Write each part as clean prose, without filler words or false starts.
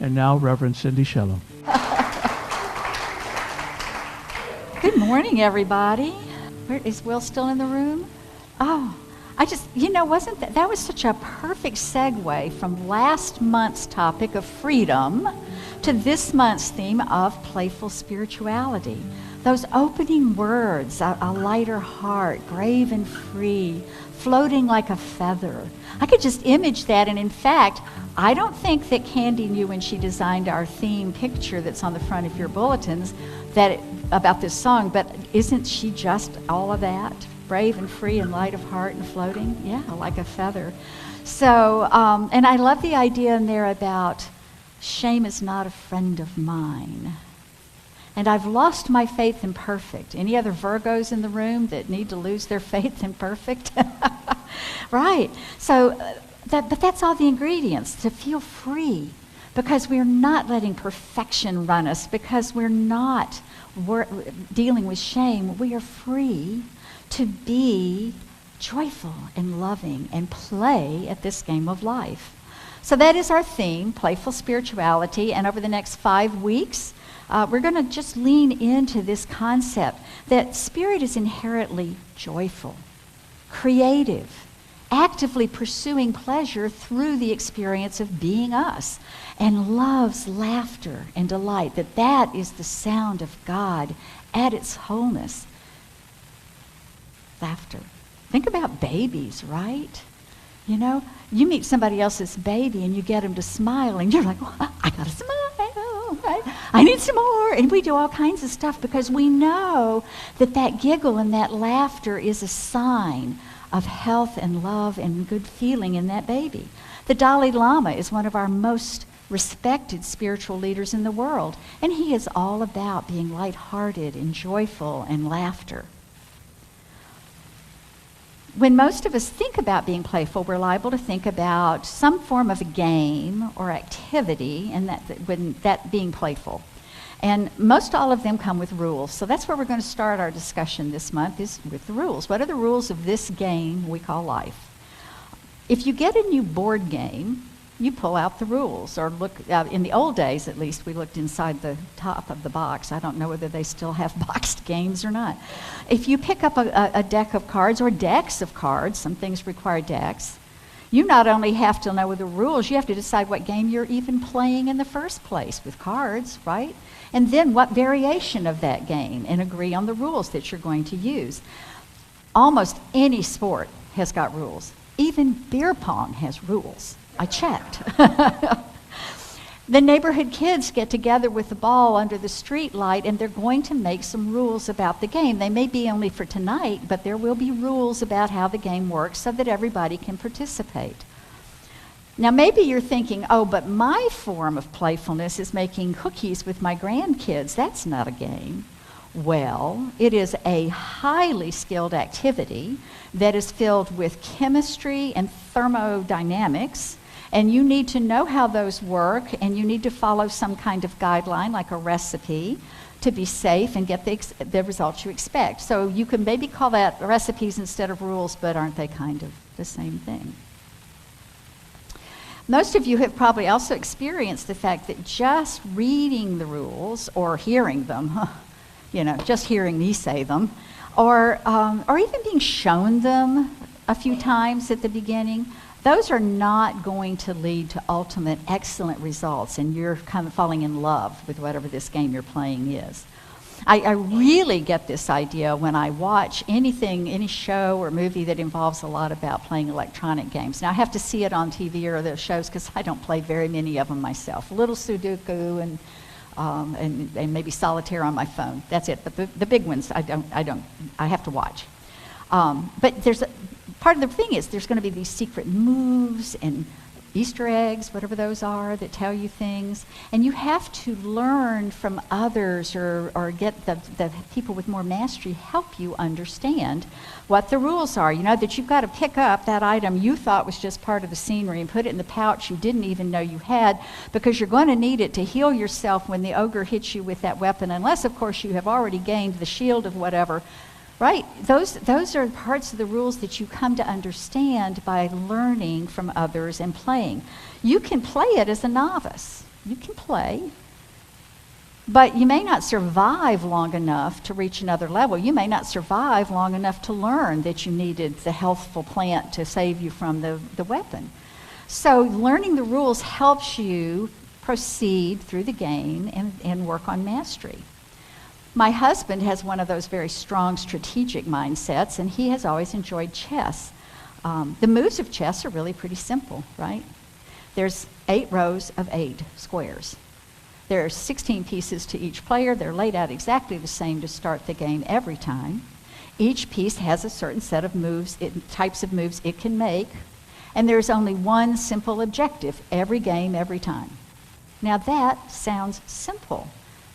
And now, Reverend Cindy Shellum. Good morning, everybody. Is Will still in the room? Oh, wasn't that was such a perfect segue from last month's topic of freedom to this month's theme of playful spirituality. Those opening words, a lighter heart, brave and free, floating like a feather. I could just image that, and in fact, I don't think that Candy knew when she designed our theme picture that's on the front of your bulletins about this song, but isn't she just all of that? Brave and free and light of heart and floating? Yeah, like a feather. So, and I love the idea in there about shame is not a friend of mine. And I've lost my faith in perfect. Any other Virgos in the room that need to lose their faith in perfect? Right. So, but that's all the ingredients, to feel free. Because we're not letting perfection run us. Because we're not dealing with shame. We are free to be joyful and loving and play at this game of life. So that is our theme, playful spirituality. And over the next 5 weeks, we're going to just lean into this concept that spirit is inherently joyful, creative, actively pursuing pleasure through the experience of being us, and loves laughter and delight, that is the sound of God at its wholeness. Laughter. Think about babies, right? You know, you meet somebody else's baby and you get them to smile and you're like, well, I gotta smile, right? I need some more. And we do all kinds of stuff because we know that giggle and that laughter is a sign of health and love and good feeling in that baby. The Dalai Lama is one of our most respected spiritual leaders in the world, and he is all about being lighthearted and joyful and laughter. When most of us think about being playful, we're liable to think about some form of a game or activity, and that being playful. And most all of them come with rules. So that's where we're going to start our discussion this month, is with the rules. What are the rules of this game we call life? If you get a new board game, you pull out the rules, or look, in the old days at least, we looked inside the top of the box. I don't know whether they still have boxed games or not. If you pick up a deck of cards, or decks of cards, some things require decks, you not only have to know the rules, you have to decide what game you're even playing in the first place with cards, right? And then what variation of that game, and agree on the rules that you're going to use. Almost any sport has got rules. Even beer pong has rules. I checked. The neighborhood kids get together with the ball under the street light, and they're going to make some rules about the game. They may be only for tonight, but there will be rules about how the game works so that everybody can participate. Now, maybe you're thinking, oh, but my form of playfulness is making cookies with my grandkids. That's not a game. Well, it is a highly skilled activity that is filled with chemistry and thermodynamics, and you need to know how those work, and you need to follow some kind of guideline, like a recipe, to be safe and get the results you expect. So you can maybe call that recipes instead of rules, but aren't they kind of the same thing? Most of you have probably also experienced the fact that just reading the rules or hearing them, just hearing me say them, or even being shown them a few times at the beginning, those are not going to lead to ultimate excellent results, and you're kind of falling in love with whatever this game you're playing is. I really get this idea when I watch any show or movie that involves a lot about playing electronic games. Now, I have to see it on TV or those shows because I don't play very many of them myself. A little Sudoku and maybe solitaire on my phone. That's it. But the big ones, I have to watch. But part of the thing is there's going to be these secret moves and Easter eggs, whatever those are, that tell you things. And you have to learn from others or get the people with more mastery help you understand what the rules are. You know that you've got to pick up that item you thought was just part of the scenery and put it in the pouch you didn't even know you had, because you're going to need it to heal yourself when the ogre hits you with that weapon, unless, of course, you have already gained the shield of whatever. Right, those are parts of the rules that you come to understand by learning from others and playing. You can play it as a novice. You can play. But you may not survive long enough to reach another level. You may not survive long enough to learn that you needed the healthful plant to save you from the weapon. So learning the rules helps you proceed through the game and work on mastery. My husband has one of those very strong strategic mindsets, and he has always enjoyed chess. The moves of chess are really pretty simple, right? There's 8 rows of 8 squares. There are 16 pieces to each player. They're laid out exactly the same to start the game every time. Each piece has a certain set of moves, types of moves it can make, and there's only one simple objective every game, every time. Now that sounds simple,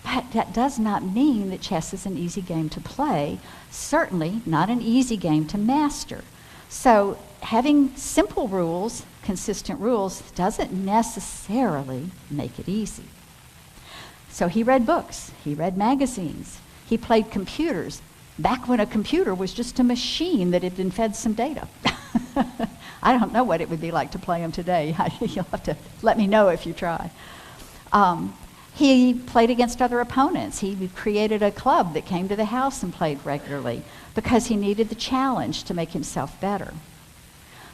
but that does not mean that chess is an easy game to play, certainly not an easy game to master. So having simple rules, consistent rules, doesn't necessarily make it easy. So he read books, he read magazines, he played computers, back when a computer was just a machine that had been fed some data. I don't know what it would be like to play them today. You'll have to let me know if you try. He played against other opponents. He created a club that came to the house and played regularly because he needed the challenge to make himself better.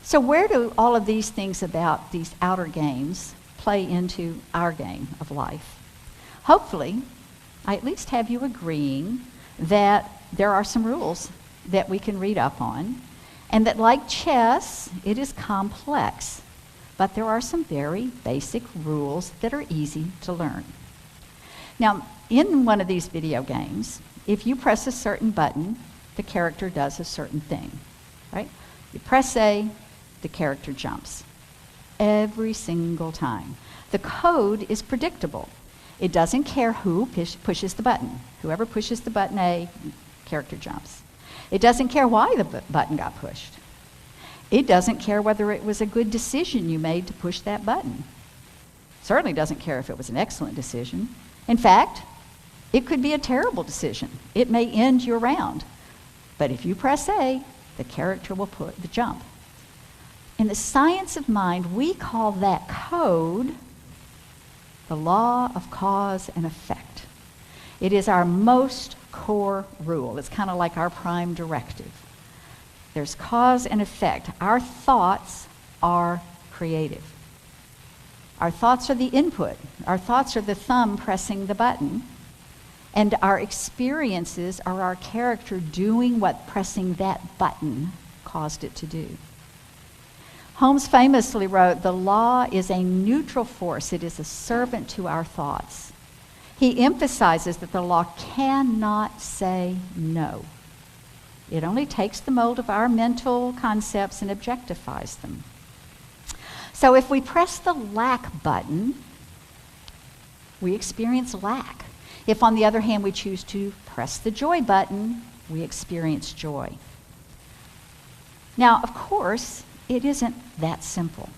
So where do all of these things about these outer games play into our game of life? Hopefully, I at least have you agreeing that there are some rules that we can read up on, and that like chess, it is complex, but there are some very basic rules that are easy to learn. Now, in one of these video games, if you press a certain button, the character does a certain thing, right? You press A, the character jumps. Every single time. The code is predictable. It doesn't care who pushes the button. Whoever pushes the button A, character jumps. It doesn't care why the button got pushed. It doesn't care whether it was a good decision you made to push that button. Certainly doesn't care if it was an excellent decision. In fact, it could be a terrible decision. It may end your round. But if you press A, the character will put the jump. In the science of mind, we call that code the law of cause and effect. It is our most core rule. It's kind of like our prime directive. There's cause and effect. Our thoughts are creative. Our thoughts are the input. Our thoughts are the thumb pressing the button. And our experiences are our character doing what pressing that button caused it to do. Holmes famously wrote, "The law is a neutral force. It is a servant to our thoughts." He emphasizes that the law cannot say no. It only takes the mold of our mental concepts and objectifies them. So if we press the lack button, we experience lack. If, on the other hand, we choose to press the joy button, we experience joy. Now, of course, it isn't that simple.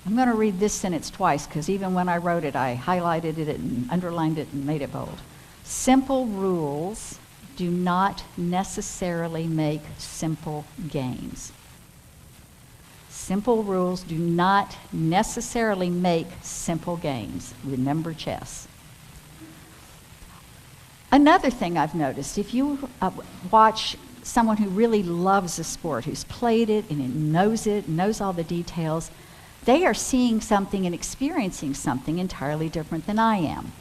I'm going to read this sentence twice because even when I wrote it, I highlighted it and underlined it and made it bold. Simple rules do not necessarily make simple games. Simple rules do not necessarily make simple games. Remember chess. Another thing I've noticed, if you watch someone who really loves a sport, who's played it and knows all the details, they are seeing something and experiencing something entirely different than I am.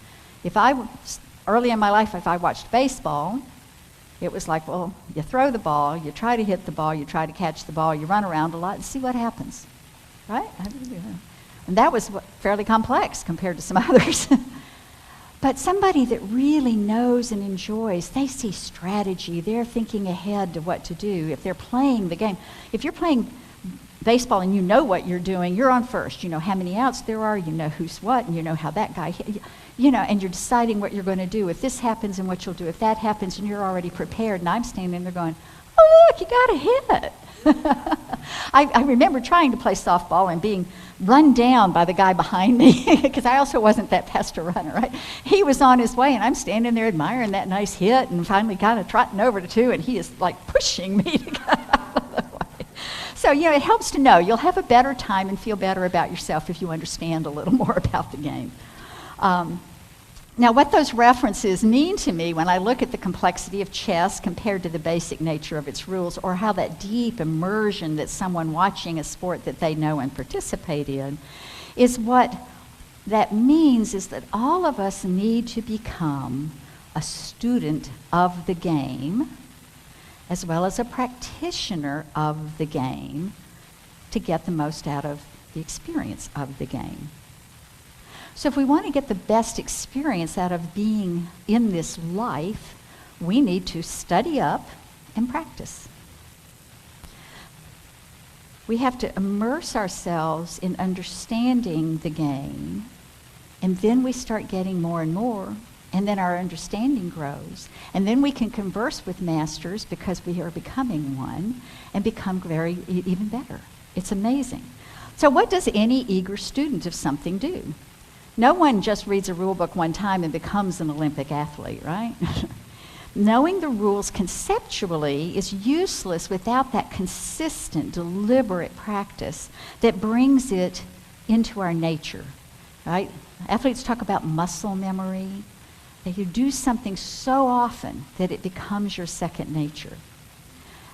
Early in my life, if I watched baseball, it was like, well, you throw the ball, you try to hit the ball, you try to catch the ball, you run around a lot and see what happens, right? And that was fairly complex compared to some others. But somebody that really knows and enjoys, they see strategy. They're thinking ahead to what to do. If they're playing the game, if you're playing baseball and you know what you're doing, you're on first. You know how many outs there are, you know who's what, and you know how that guy hit. And you're deciding what you're going to do. If this happens and what you'll do, if that happens, and you're already prepared. And I'm standing there going, oh, look, you got a hit. I remember trying to play softball and being run down by the guy behind me because I also wasn't that fast a runner, right? He was on his way and I'm standing there admiring that nice hit and finally kind of trotting over to two and he is like pushing me to get out of the way. So, it helps to know. You'll have a better time and feel better about yourself if you understand a little more about the game. Now, what those references mean to me when I look at the complexity of chess compared to the basic nature of its rules, or how that deep immersion that someone watching a sport that they know and participate in, is what that means is that all of us need to become a student of the game, as well as a practitioner of the game, to get the most out of the experience of the game. So if we want to get the best experience out of being in this life, we need to study up and practice. We have to immerse ourselves in understanding the game, and then we start getting more and more, and then our understanding grows. And then we can converse with masters because we are becoming one and become even better. It's amazing. So what does any eager student of something do? No one just reads a rule book one time and becomes an Olympic athlete, right? Knowing the rules conceptually is useless without that consistent, deliberate practice that brings it into our nature, right? Athletes talk about muscle memory, that you do something so often that it becomes your second nature.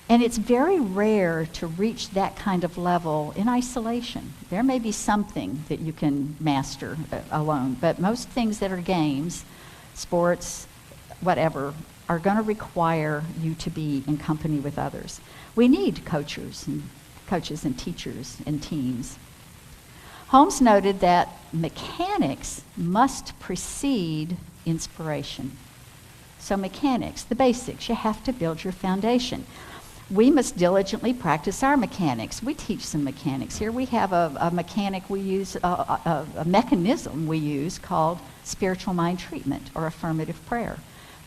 And it's very rare to reach that kind of level in isolation. There may be something that you can master alone, but most things that are games, sports, whatever, are going to require you to be in company with others. We need coaches and teachers and teams. Holmes noted that mechanics must precede inspiration. So mechanics, the basics, you have to build your foundation. We must diligently practice our mechanics. We teach some mechanics here. We have a mechanic we use, a mechanism we use called spiritual mind treatment or affirmative prayer.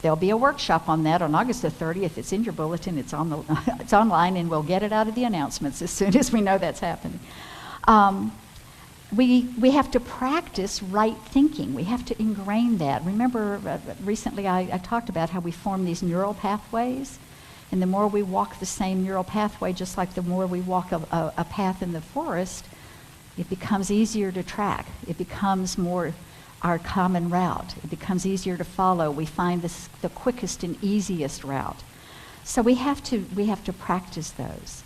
There'll be a workshop on that on August the 30th. It's in your bulletin. It's online, and we'll get it out of the announcements as soon as we know that's happening. We have to practice right thinking. We have to ingrain that. Remember, recently I talked about how we form these neural pathways. And the more we walk the same neural pathway, just like the more we walk a path in the forest, it becomes easier to track. It becomes more our common route. It becomes easier to follow. We find the quickest and easiest route. So we have to practice those.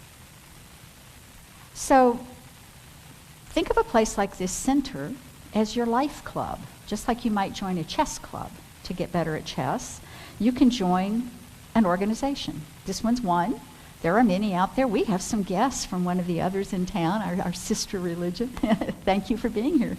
So think of a place like this center as your life club, just like you might join a chess club to get better at chess. You can join an organization. This one's one. There are many out there. We have some guests from one of the others in town, our sister religion. Thank you for being here.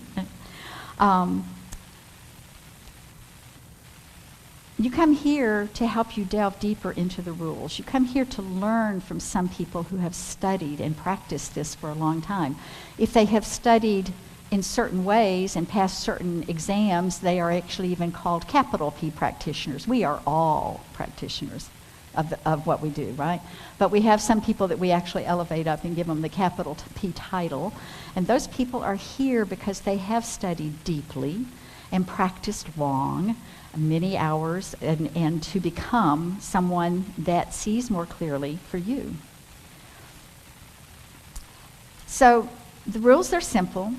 You come here to help you delve deeper into the rules. You come here to learn from some people who have studied and practiced this for a long time. If they have studied in certain ways and passed certain exams, they are actually even called capital P practitioners. We are all practitioners of what we do, right? But we have some people that we actually elevate up and give them the capital P title. And those people are here because they have studied deeply and practiced long, many hours, and to become someone that sees more clearly for you. So the rules are simple.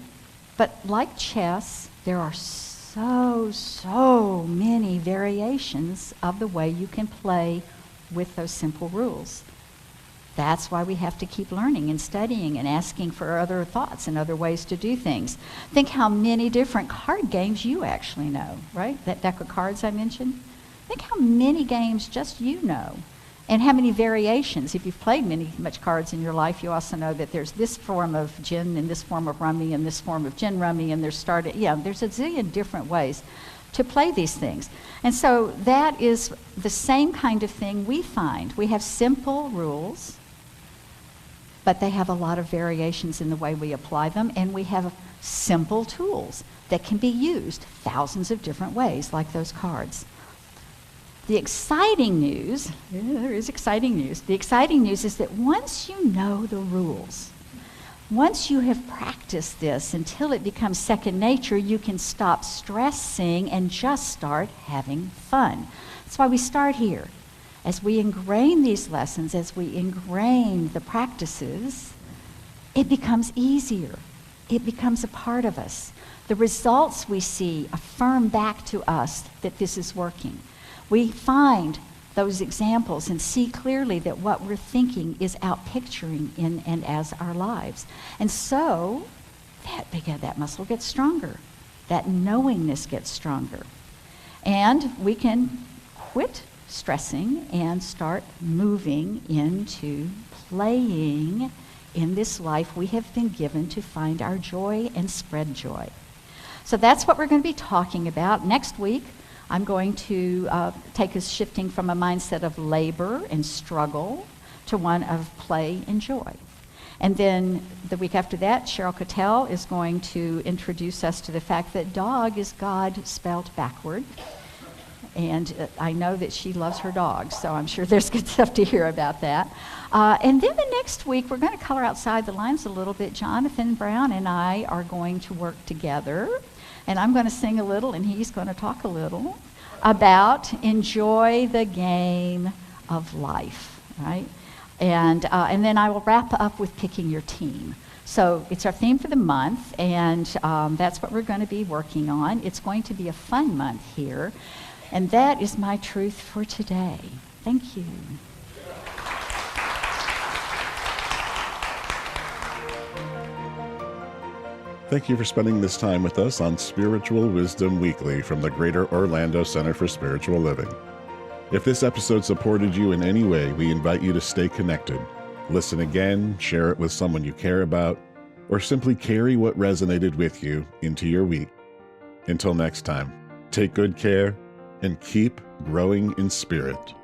But like chess, there are so many variations of the way you can play with those simple rules. That's why we have to keep learning and studying and asking for other thoughts and other ways to do things. Think how many different card games you actually know, right? That deck of cards I mentioned. Think how many games just you know. And how many variations. If you've played much cards in your life, you also know that there's this form of gin and this form of rummy and this form of gin rummy, and there's a zillion different ways to play these things. And so that is the same kind of thing we find. We have simple rules, but they have a lot of variations in the way we apply them, and we have simple tools that can be used thousands of different ways, like those cards. The exciting news, there is exciting news. The exciting news is that once you know the rules, once you have practiced this until it becomes second nature, you can stop stressing and just start having fun. That's why we start here. As we ingrain these lessons, as we ingrain the practices, it becomes easier. It becomes a part of us. The results we see affirm back to us that this is working. We find those examples and see clearly that what we're thinking is outpicturing in and as our lives. And so that muscle gets stronger. That knowingness gets stronger. And we can quit stressing and start moving into playing in this life we have been given to find our joy and spread joy. So that's what we're going to be talking about. Next week, I'm going to take us shifting from a mindset of labor and struggle to one of play and joy. And then the week after that, Cheryl Cattell is going to introduce us to the fact that dog is God spelled backward. And I know that she loves her dogs, so I'm sure there's good stuff to hear about that. And then the next week, we're going to color outside the lines a little bit. Jonathan Brown and I are going to work together, and I'm going to sing a little, and he's going to talk a little about enjoy the game of life, right? And then I will wrap up with picking your team. So it's our theme for the month, and that's what we're going to be working on. It's going to be a fun month here. And that is my truth for today. Thank you. Thank you for spending this time with us on Spiritual Wisdom Weekly from the Greater Orlando Center for Spiritual Living. If this episode supported you in any way, we invite you to stay connected. Listen again, share it with someone you care about, or simply carry what resonated with you into your week. Until next time, take good care and keep growing in spirit.